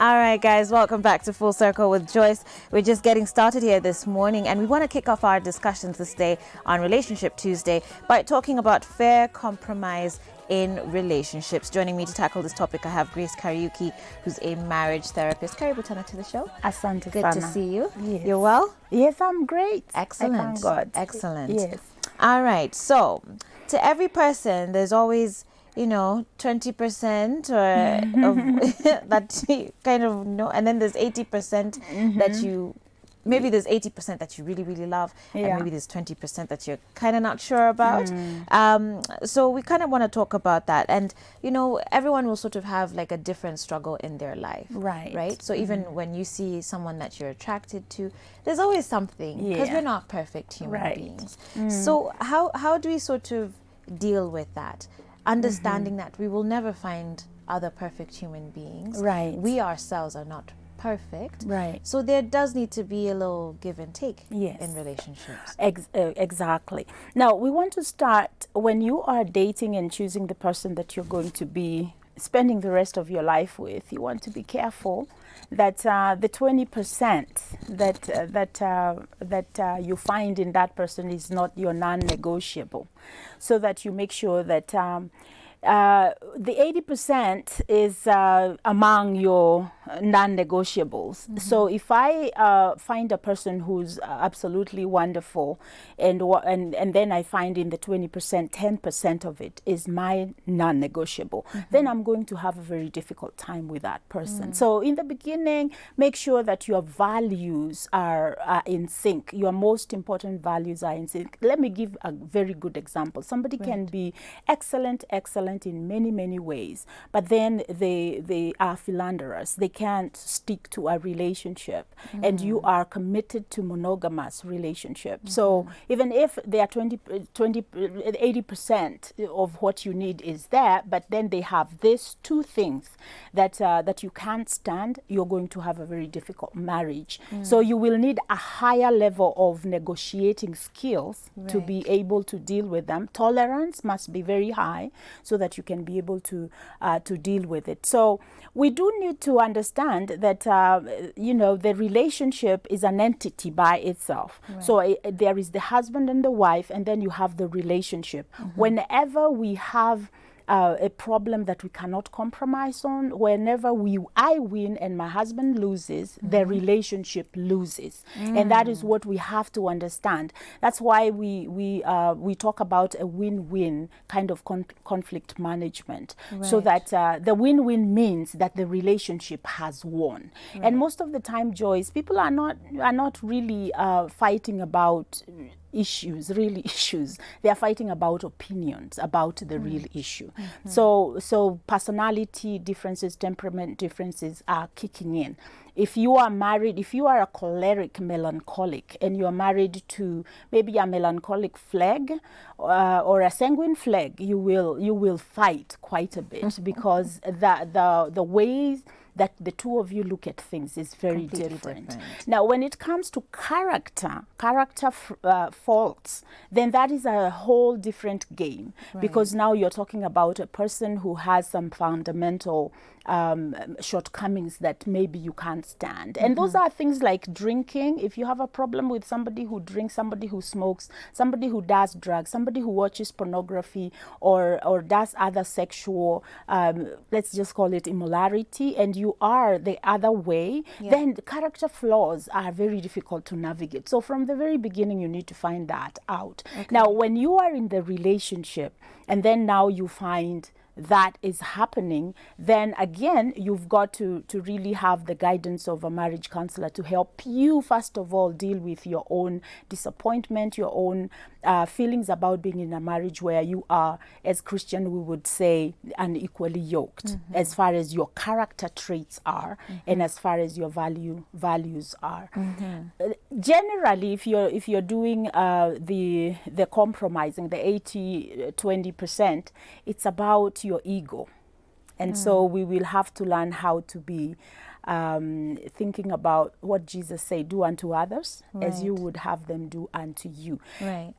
All right, guys, welcome back to Full Circle with Joyce. We're just getting started here this morning, and we want to kick off our discussions this day on Relationship Tuesday by talking about fair compromise in relationships. Joining me to tackle this topic, I have Grace Kariuki, who's a marriage therapist. Karibu tena to the show. Asante Good sana. to see you. Yes. You're well? Yes, I'm great. Excellent. I thank God. Excellent. Yes. All right. So, to every person, there's always 20% or of that you kind of know, and then there's 80% that you maybe there's 80% that you really, really love, and maybe there's 20% that you're kind of not sure about. So we kind of want to talk about that. And, everyone will sort of have like a different struggle in their life. Right? So even when you see someone that you're attracted to, there's always something, because we're not perfect human beings. So how do we sort of deal with that? Understanding that we will never find other perfect human beings. Right. We ourselves are not perfect. Right. So there does need to be a little give and take Yes. in relationships. Exactly. Now, we want to start when you are dating and choosing the person that you're going to be spending the rest of your life with. You want to be careful that the 20% that you find in that person is not your non-negotiable, so that you make sure that the 80% is among your non-negotiables. So if I find a person who's absolutely wonderful, and then I find in the 20%, 10% of it is my non-negotiable, then I'm going to have a very difficult time with that person. So in the beginning, make sure that your values are in sync. Your most important values are in sync. Let me give a very good example. Somebody can be excellent in many ways, but then they are philanderers. They can't stick to a relationship, and you are committed to monogamous relationship. So even if they are 80% of what you need is there, but then they have these two things that you can't stand, you're going to have a very difficult marriage. So you will need a higher level of negotiating skills to be able to deal with them. Tolerance must be very high so that you can be able to deal with it. So we do need to understand that the relationship is an entity by itself. So there is the husband and the wife, and then you have the relationship. Whenever we have a problem that we cannot compromise on, whenever I win and my husband loses, the relationship loses. And that is what we have to understand. That's why we talk about a win-win kind of conflict management. So that the win-win means that the relationship has won. And most of the time, Joyce, people are not really fighting about issues. They are fighting about opinions about the real issue. So personality differences, temperament differences are kicking in. If you are married, if you are a choleric melancholic and you are married to maybe a melancholic flag or a sanguine flag, you will fight quite a bit because the ways that the two of you look at things is very different. Now, when it comes to character faults, then that is a whole different game, because now you're talking about a person who has some fundamental shortcomings that maybe you can't stand. And those are things like drinking. If you have a problem with somebody who drinks, somebody who smokes, somebody who does drugs, somebody who watches pornography or does other sexual, let's just call it immorality, and you are the other way, then the character flaws are very difficult to navigate. So from the very beginning, you need to find that out. Now, when you are in the relationship and then now you find that is happening, then again, you've got to really have the guidance of a marriage counselor to help you, first of all, deal with your own disappointment, your own feelings about being in a marriage where you are, as Christian, we would say, unequally yoked as far as your character traits are and as far as your values are. Generally, if you're doing the compromising, the 80-20%, it's about your ego. And so we will have to learn how to be thinking about what Jesus said, do unto others as you would have them do unto you.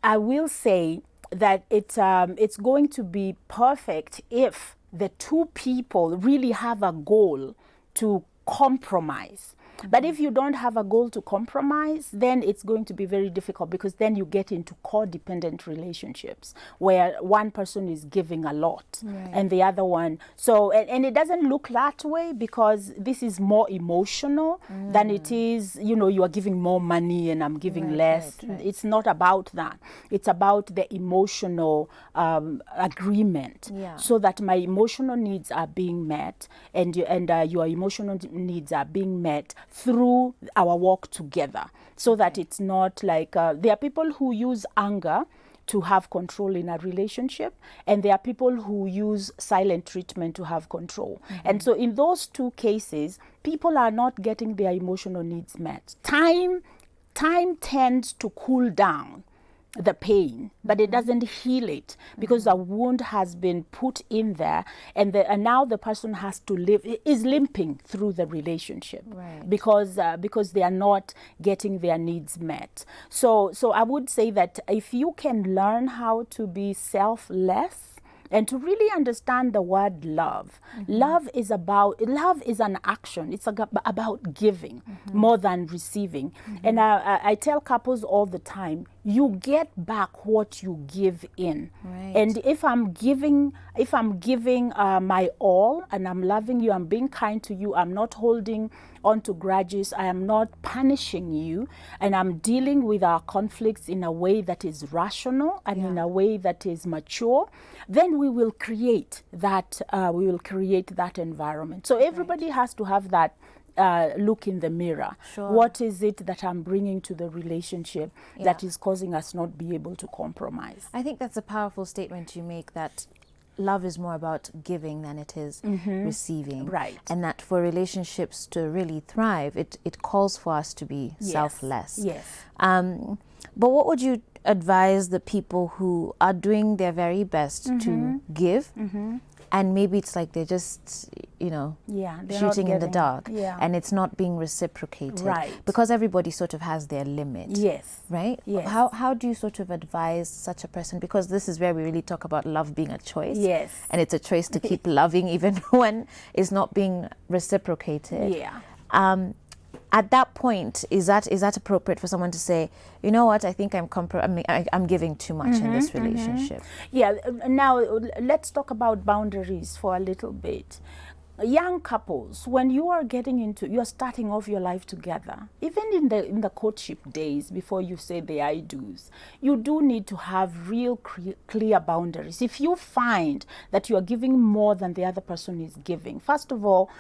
I will say that it's going to be perfect if the two people really have a goal to compromise. But if you don't have a goal to compromise, then it's going to be very difficult, because then you get into codependent relationships where one person is giving a lot and the other one. So, and it doesn't look that way, because this is more emotional than it is, you know, you are giving more money and I'm giving less. It's not about that. It's about the emotional agreement, so that my emotional needs are being met, and your emotional needs are being met through our walk together, so that it's not like there are people who use anger to have control in a relationship, and there are people who use silent treatment to have control. And so in those two cases, people are not getting their emotional needs met. Time tends to cool down the pain, but it doesn't heal it, because a wound has been put in there, and now the person has to is limping through the relationship, because they are not getting their needs met. So I would say that if you can learn how to be selfless, and to really understand the word love. Love is an action. It's about giving more than receiving. And I tell couples all the time, you get back what you give in. And if I'm giving my all, and I'm loving you, I'm being kind to you, I'm not holding onto grudges, I am not punishing you, and I'm dealing with our conflicts in a way that is rational and in a way that is mature, then we will create that environment. So everybody has to have that look in the mirror. What is it that I'm bringing to the relationship that is causing us not be able to compromise? I think that's a powerful statement you make, that love is more about giving than it is receiving. And that for relationships to really thrive, it calls for us to be selfless. But what would you advise the people who are doing their very best to give, and maybe it's like they're just, you know, shooting in the dark, and it's not being reciprocated, because everybody sort of has their limit, right? How do you sort of advise such a person? Because this is where we really talk about love being a choice, and it's a choice to keep loving even when it's not being reciprocated. At that point, is that appropriate for someone to say, you know what, I think I'm giving too much in this relationship? Now let's talk about boundaries for a little bit. Young couples, when you're starting off your life together, even in the courtship days, before you say the I do's, you do need to have real clear boundaries. If you find that you are giving more than the other person is giving, first of all,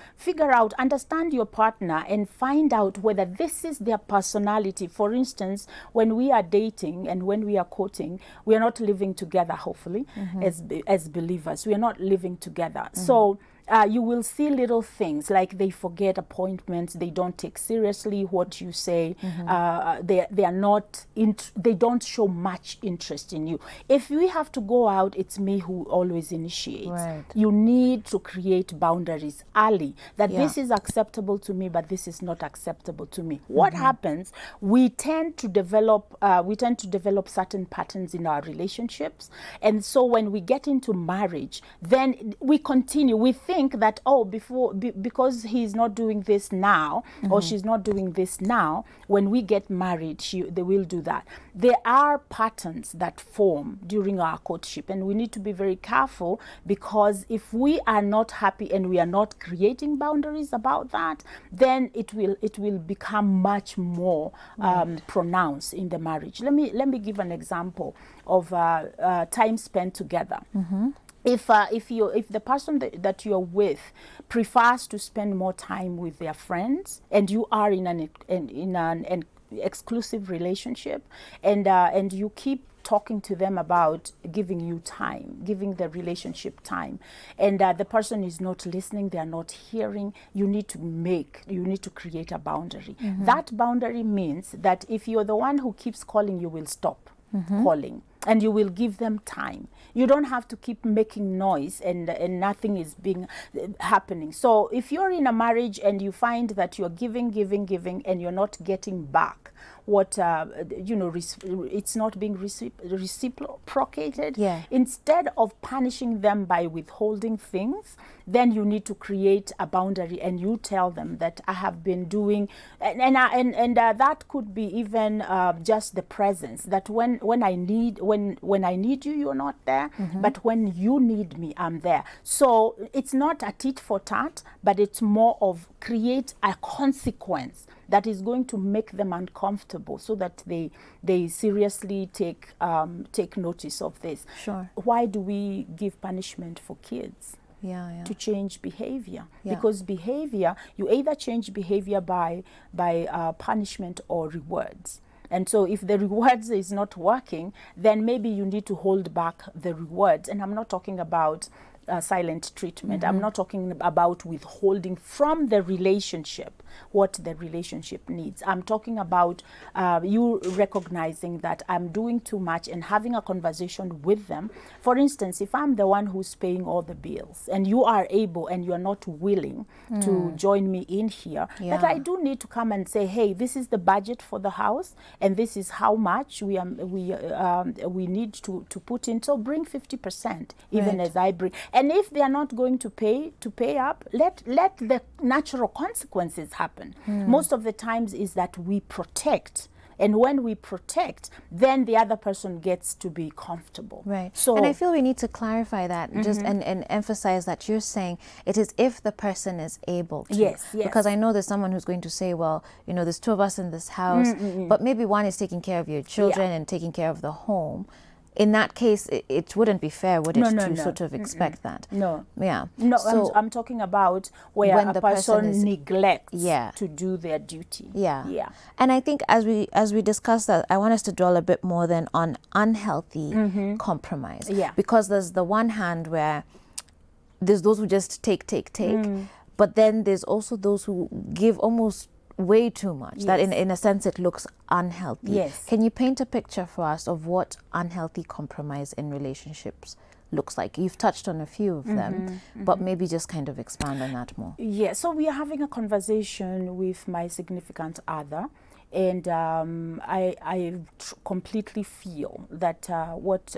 understand your partner and find out whether this is their personality. For instance, when we are dating and when we are courting, we are not living together, hopefully, as believers. We are not living together. So you will see little things like they forget appointments, they don't take seriously what you say, they don't show much interest in you. If we have to go out, it's me who always initiates. You need to create boundaries early, that this is acceptable to me, but this is not acceptable to me. What happens? We tend to develop certain patterns in our relationships, and so when we get into marriage, then we continue. We think that because he's not doing this now, or she's not doing this now, when we get married they will do that. There are patterns that form during our courtship, and we need to be very careful, because if we are not happy and we are not creating boundaries about that, then it will become much more pronounced in the marriage. Let me give an example of time spent together. If the person that you're with prefers to spend more time with their friends, and you are in an exclusive relationship, and you keep talking to them about giving you time, giving the relationship time, and the person is not listening, they are not hearing, you need to create a boundary. That boundary means that if you're the one who keeps calling, you will stop calling, and you will give them time. You don't have to keep making noise and nothing is happening. So if you're in a marriage and you find that you're giving and you're not getting back what it's not being reciprocated. Yeah. Instead of punishing them by withholding things, then you need to create a boundary, and you tell them that I have been doing, and that could be even just the presence, that when I need you, you're not there, but when you need me, I'm there. So it's not a tit for tat, but it's more of create a consequence that is going to make them uncomfortable, so that they seriously take notice of this. Sure. Why do we give punishment for kids? Yeah. To change behavior. Yeah. Because behavior, you either change behavior by punishment or rewards. And so if the rewards is not working, then maybe you need to hold back the rewards. And I'm not talking about silent treatment. I'm not talking about withholding from the relationship what the relationship needs. I'm talking about you recognizing that I'm doing too much and having a conversation with them. For instance, if I'm the one who's paying all the bills and you are able and you're not willing to join me in here, that I do need to come and say, hey, this is the budget for the house and this is how much we need to put in. So bring 50%, even as I bring. And if they are not going to pay up, let the natural consequences happen. Most of the times is that we protect. And when we protect, then the other person gets to be comfortable. Right. So, and I feel we need to clarify that just and emphasize that you're saying it is if the person is able to. Yes. Because I know there's someone who's going to say, well, there's two of us in this house, but maybe one is taking care of your children and taking care of the home. In that case, it wouldn't be fair, would it, to sort of expect that? No. Yeah. No, so I'm talking about where when a the person neglects Yeah. to do their duty. Yeah. And I think as we discuss that, I want us to dwell a bit more then on unhealthy compromise. Yeah. Because there's the one hand where there's those who just take, but then there's also those who give almost way too much, that in a sense it looks unhealthy. Yes. Can you paint a picture for us of what unhealthy compromise in relationships looks like? You've touched on a few of them, but maybe just kind of expand on that more. Yeah, so we are having a conversation with my significant other, and I completely feel that what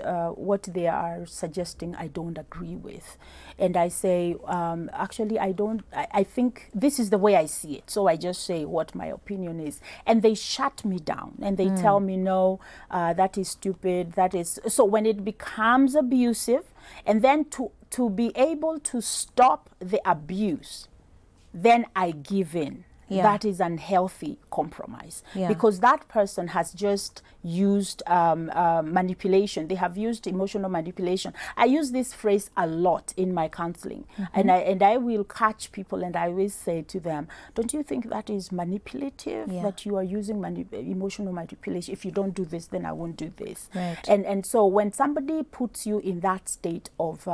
they are suggesting I don't agree with. And I say, actually, I think this is the way I see it. So I just say what my opinion is. And they shut me down and they tell me, no, that is stupid. That is, so when it becomes abusive, and then to be able to stop the abuse, then I give in. Yeah. That is unhealthy compromise, Yeah. because that person has just used manipulation. They have used emotional manipulation. I use this phrase a lot in my counseling, and I will catch people and I always say to them, don't you think that is manipulative, that you are using emotional manipulation? If you don't do this, then I won't do this. Right. And so when somebody puts you in that state of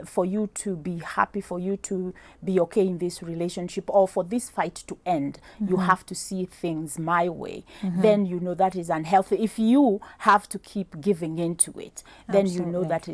for you to be happy, for you to be okay in this relationship, or for this fight to end, you have to see things my way, then you know that is unhealthy. If you have to keep giving into it, then you know that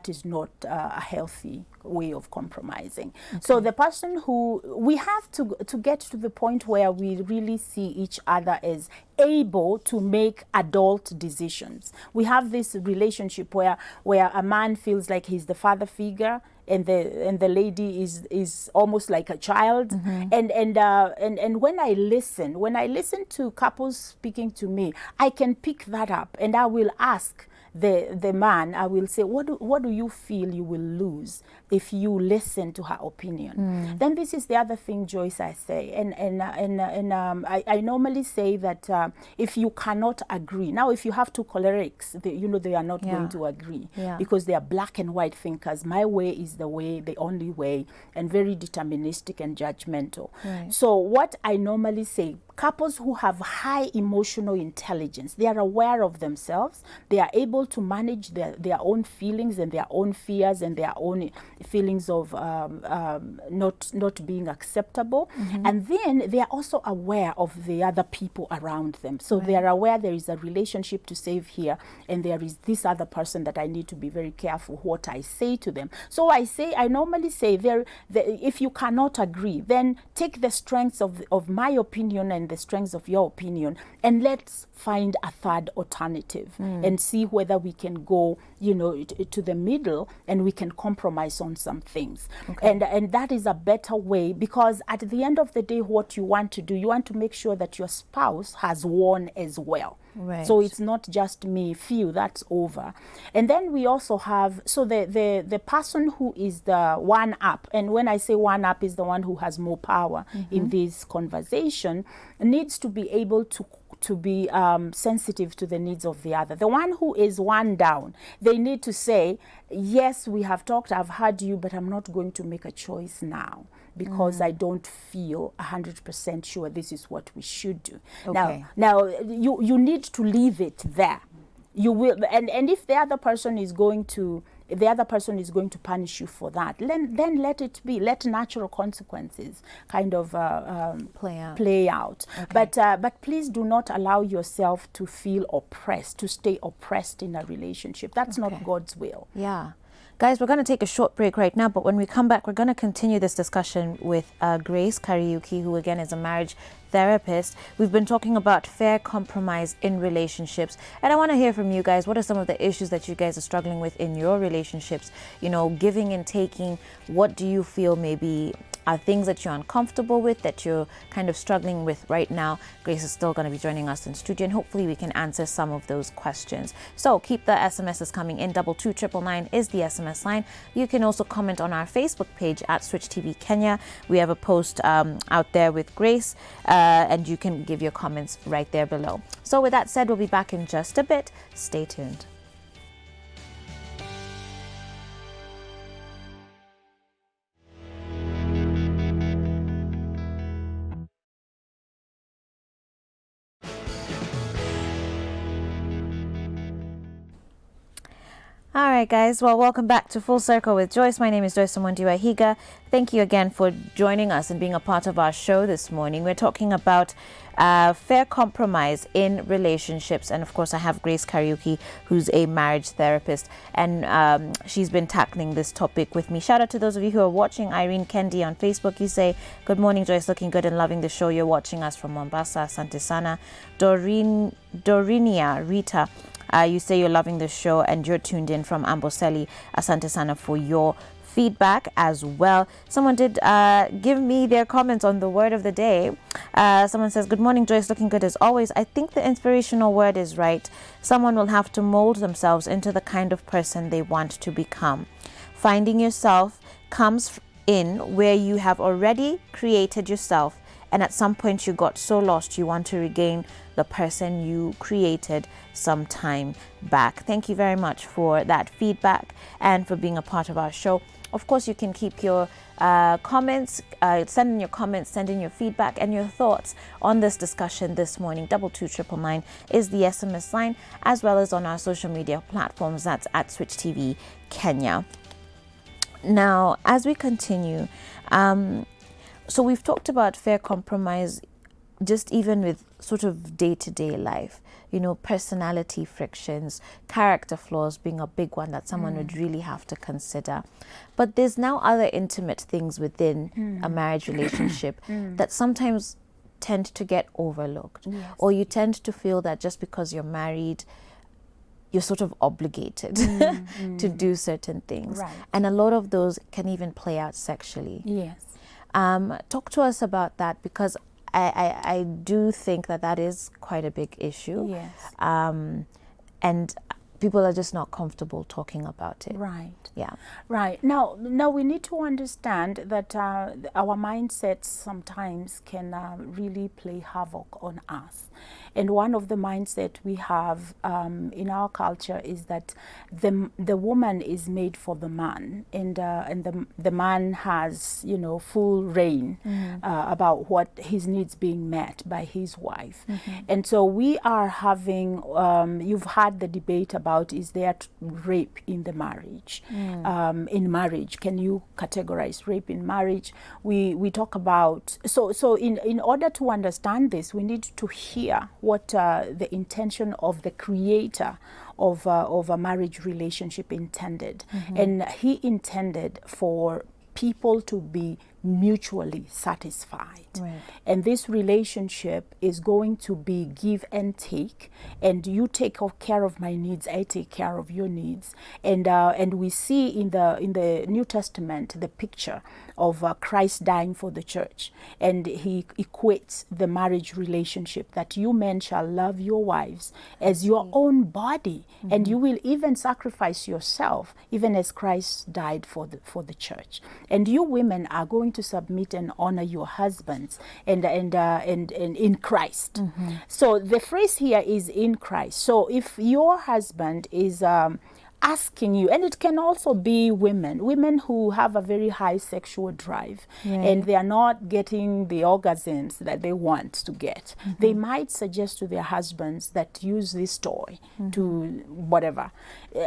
is not a healthy way of compromising. So the person who we have to get to the point where we really see each other as able to make adult decisions. We have this relationship where a man feels like he's the father figure, and the lady is almost like a child. And when I listen to couples speaking to me, I can pick that up, and I will ask the man, I will say, what do you feel you will lose if you listen to her opinion? Then this is the other thing, Joyce, I say, and I normally say that if you cannot agree, now if you have two cholerics, they are not going to agree, because they are black and white thinkers. My way is the way, the only way, and very deterministic and judgmental. Right. So what I normally say, couples who have high emotional intelligence, they are aware of themselves, they are able to manage their own feelings and their own fears and their own feelings of not being acceptable. And then they are also aware of the other people around them. So they are aware there is a relationship to save here, and there is this other person that I need to be very careful what I say to them. So I normally say, if you cannot agree, then take the strengths of my opinion and and the strengths of your opinion, and let's find a third alternative and see whether we can go, you know, to the middle and we can compromise on some things. And that is a better way, because at the end of the day, what you want to do, you want to make sure that your spouse has won as well. Right. So it's not just me, few, that's over. And then we also have, so the person who is the one up, and when I say one up is the one who has more power in this conversation, needs to be able to be sensitive to the needs of the other. The one who is one down, they need to say, yes, we have talked, I've heard you, but I'm not going to make a choice now, because I don't feel 100% sure this is what we should do. Okay. Now you need to leave it there. You will, and if the other person is going to punish you for that, then let it be. Let natural consequences kind of play out. Okay. But please do not allow yourself to feel oppressed, to stay oppressed in a relationship. That's not God's will. Yeah. Guys, we're going to take a short break right now, but when we come back, we're going to continue this discussion with Grace Kariuki, who again is a marriage therapist. We've been talking about fair compromise in relationships, and I want to hear from you guys. What are some of the issues that you guys are struggling with in your relationships? You know, giving and taking. What do you feel maybe are things that you're uncomfortable with, that you're kind of struggling with right now? Grace is still going to be joining us in studio, and hopefully we can answer some of those questions. So keep the SMSs coming in. 22999 is the SMS line. You can also comment on our Facebook page at Switch TV Kenya. We have a post out there with Grace, and you can give your comments right there below. So with that said, we'll be back in just a bit. Stay tuned. All right, guys. Well, welcome back to Full Circle with Joyce. My name is Joyce Omondi Wahiga. Thank you again for joining us and being a part of our show this morning. We're talking about fair compromise in relationships. And of course, I have Grace Kariuki, who's a marriage therapist, and she's been tackling this topic with me. Shout out to those of you who are watching. Irene Kendi on Facebook, you say, good morning, Joyce, looking good and loving the show. You're watching us from Mombasa. Asante sana. Dorinia Rita, you say you're loving the show and you're tuned in from Amboseli. Asante sana for your feedback as well. Someone did give me their comments on the word of the day. Someone says, good morning, Joyce, looking good as always. I think the inspirational word is right. Someone will have to mold themselves into the kind of person they want to become. Finding yourself comes in where you have already created yourself, and at some point you got so lost you want to regain the person you created some time back. Thank you very much for that feedback and for being a part of our show. Of course, you can keep your comments, send in your comments, send in your feedback and your thoughts on this discussion this morning. 22999 is the SMS line, as well as on our social media platforms. That's at Switch TV Kenya. Now, as we continue, so we've talked about fair compromise, just even with sort of day-to-day life, you know, personality frictions, character flaws being a big one that someone would really have to consider. But there's now other intimate things within a marriage relationship that sometimes tend to get overlooked. Yes. Or you tend to feel that just because you're married, you're sort of obligated to do certain things. Right. And a lot of those can even play out sexually. Yes. Talk to us about that, because I do think that is quite a big issue. Yes. And people are just not comfortable talking about it. Right. Yeah. Right. Now we need to understand that our mindsets sometimes can really play havoc on us. And one of the mindset we have in our culture is that the woman is made for the man, and the man has, you know, full reign about what his needs being met by his wife. And so we are having, you've had the debate about, is there rape in the marriage? In marriage, can you categorize rape in marriage? We talk about, so in order to understand this, we need to hear what the intention of the creator of a marriage relationship intended. And he intended for people to be mutually satisfied. Right. And this relationship is going to be give and take, and you take care of my needs, I take care of your needs. And we see in the New Testament the picture of Christ dying for the church, and he equates the marriage relationship that you men shall love your wives as your own body, and you will even sacrifice yourself, even as Christ died for the church. And you women are going to submit and honor your husbands and in Christ. So the phrase here is in Christ. So if your husband is asking you, and it can also be women who have a very high sexual drive, and they are not getting the orgasms that they want to get, they might suggest to their husbands that use this toy to whatever.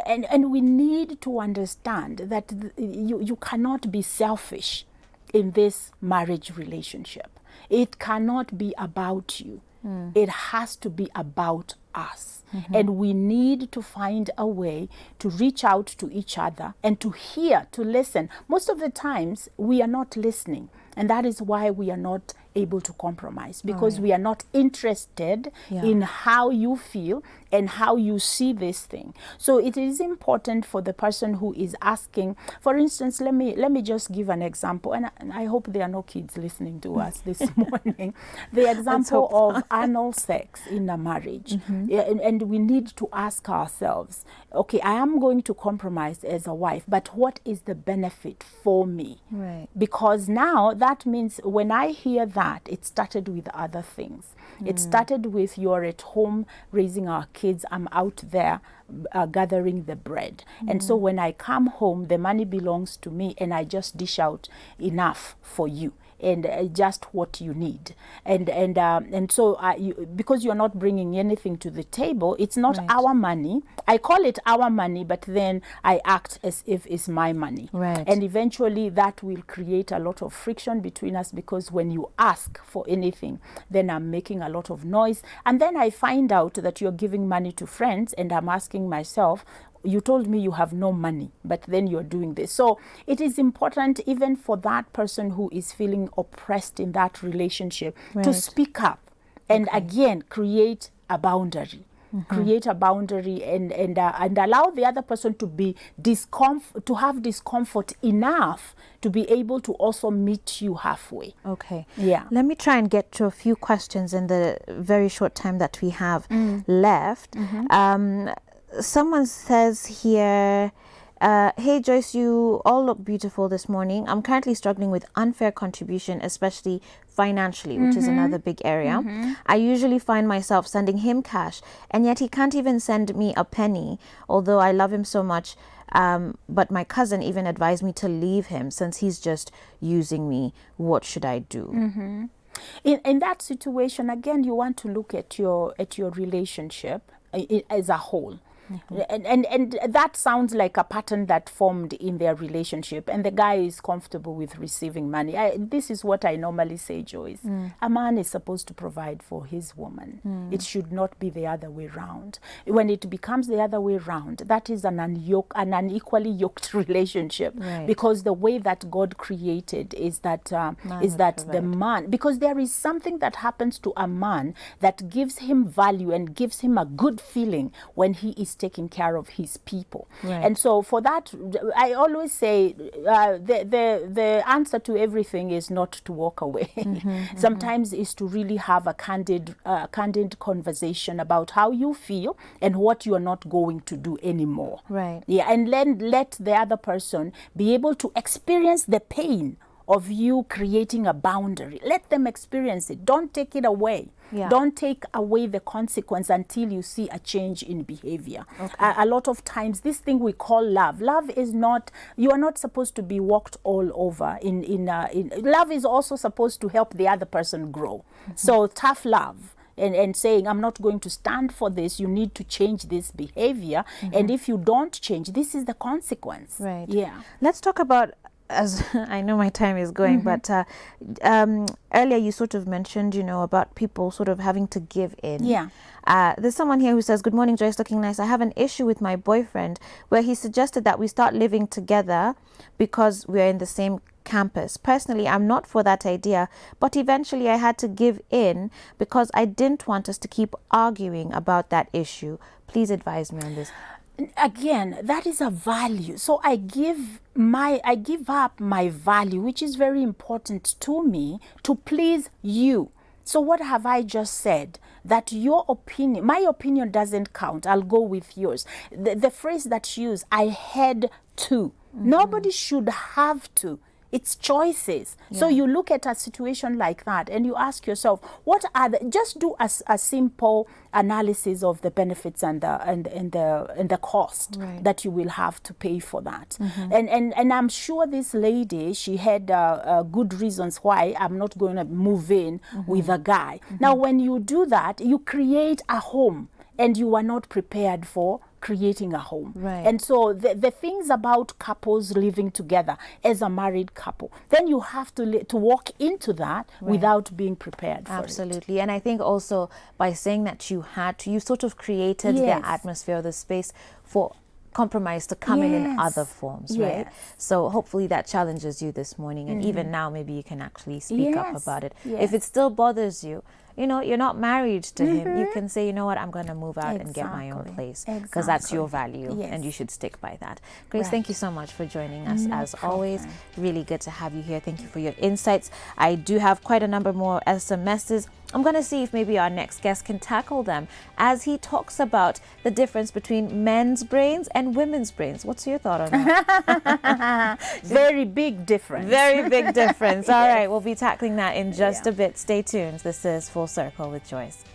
And we need to understand that you cannot be selfish in this marriage relationship. It cannot be about you. It has to be about us. And we need to find a way to reach out to each other and to hear, to listen. Most of the times we are not listening, and that is why we are not able to compromise, because we are not interested in how you feel and how you see this thing. So it is important for the person who is asking, for instance, let me just give an example, and I hope there are no kids listening to us this morning. The example of anal sex in a marriage. And we need to ask ourselves, okay, I am going to compromise as a wife, but what is the benefit for me? Right. Because now that means when I hear that, it started with other things. It started with you're at home raising our kids, I'm out there gathering the bread. And so when I come home, the money belongs to me, and I just dish out enough for you, and just what you need. And so because you're not bringing anything to the table, it's not our money. I call it our money, but then I act as if it's my money. Right. And eventually that will create a lot of friction between us, because when you ask for anything, then I'm making a lot of noise. And then I find out that you're giving money to friends, and I'm asking myself, you told me you have no money, but then you're doing this. So it is important even for that person who is feeling oppressed in that relationship to speak up and again create a boundary. Create a boundary and allow the other person to be to have discomfort enough to be able to also meet you halfway. Okay. Yeah. Let me try and get to a few questions in the very short time that we have left. Someone says here, hey Joyce, you all look beautiful this morning. I'm currently struggling with unfair contribution, especially financially, which is another big area. I usually find myself sending him cash, and yet he can't even send me a penny, although I love him so much. But my cousin even advised me to leave him since he's just using me. What should I do? In that situation, again, you want to look at your relationship as a whole. And that sounds like a pattern that formed in their relationship, and the guy is comfortable with receiving money. This is what I normally say, Joyce. A man is supposed to provide for his woman. It should not be the other way around. When it becomes the other way around, that is an unequally yoked relationship, because the way that God created is that the man, because there is something that happens to a man that gives him value and gives him a good feeling when he is taking care of his people. And so for that, I always say the answer to everything is not to walk away. Sometimes is to really have a candid conversation about how you feel and what you are not going to do anymore. And then let the other person be able to experience the pain of you creating a boundary. Let them experience it. Don't take it away. Don't take away the consequence until you see a change in behavior. A lot of times, this thing we call love is not, you are not supposed to be walked all over. Love is also supposed to help the other person grow. So tough love. And saying, I'm not going to stand for this, you need to change this behavior. And if you don't change, this is the consequence. Let's talk about, as I know my time is going, but earlier you sort of mentioned, about people sort of having to give in. There's someone here who says, good morning, Joyce, looking nice. I have an issue with my boyfriend where he suggested that we start living together because we're in the same campus. Personally, I'm not for that idea, but eventually I had to give in because I didn't want us to keep arguing about that issue. Please advise me on this. Again, that is a value. So I give up my value, which is very important to me, to please you. So what have I just said? That your opinion, my opinion doesn't count. I'll go with yours. The phrase that's used, I had to. Nobody should have to. It's choices. So you look at a situation like that and you ask yourself, what are just do a simple analysis of the benefits and the cost that you will have to pay for that. And I'm sure this lady, she had good reasons why I'm not going to move in with a guy. Now, when you do that, you create a home and you are not prepared for creating a home. And so the things about couples living together as a married couple, then you have to walk into that without being prepared for it. Absolutely. And I think also by saying that you had to, you sort of created the atmosphere, the space for compromise to come in other forms, right? So hopefully that challenges you this morning, and even now maybe you can actually speak up about it. If it still bothers you, you know, you're not married to him, you can say, you know what, I'm going to move out and get my own place, because that's your value and you should stick by that. Grace, thank you so much for joining us. As always, really good to have you here. Thank you for your insights. I do have quite a number more SMSs. I'm going to see if maybe our next guest can tackle them as he talks about the difference between men's brains and women's brains. What's your thought on that? Very big difference. Very big difference. All right, we'll be tackling that in just a bit. Stay tuned. This is Full Circle with Joyce.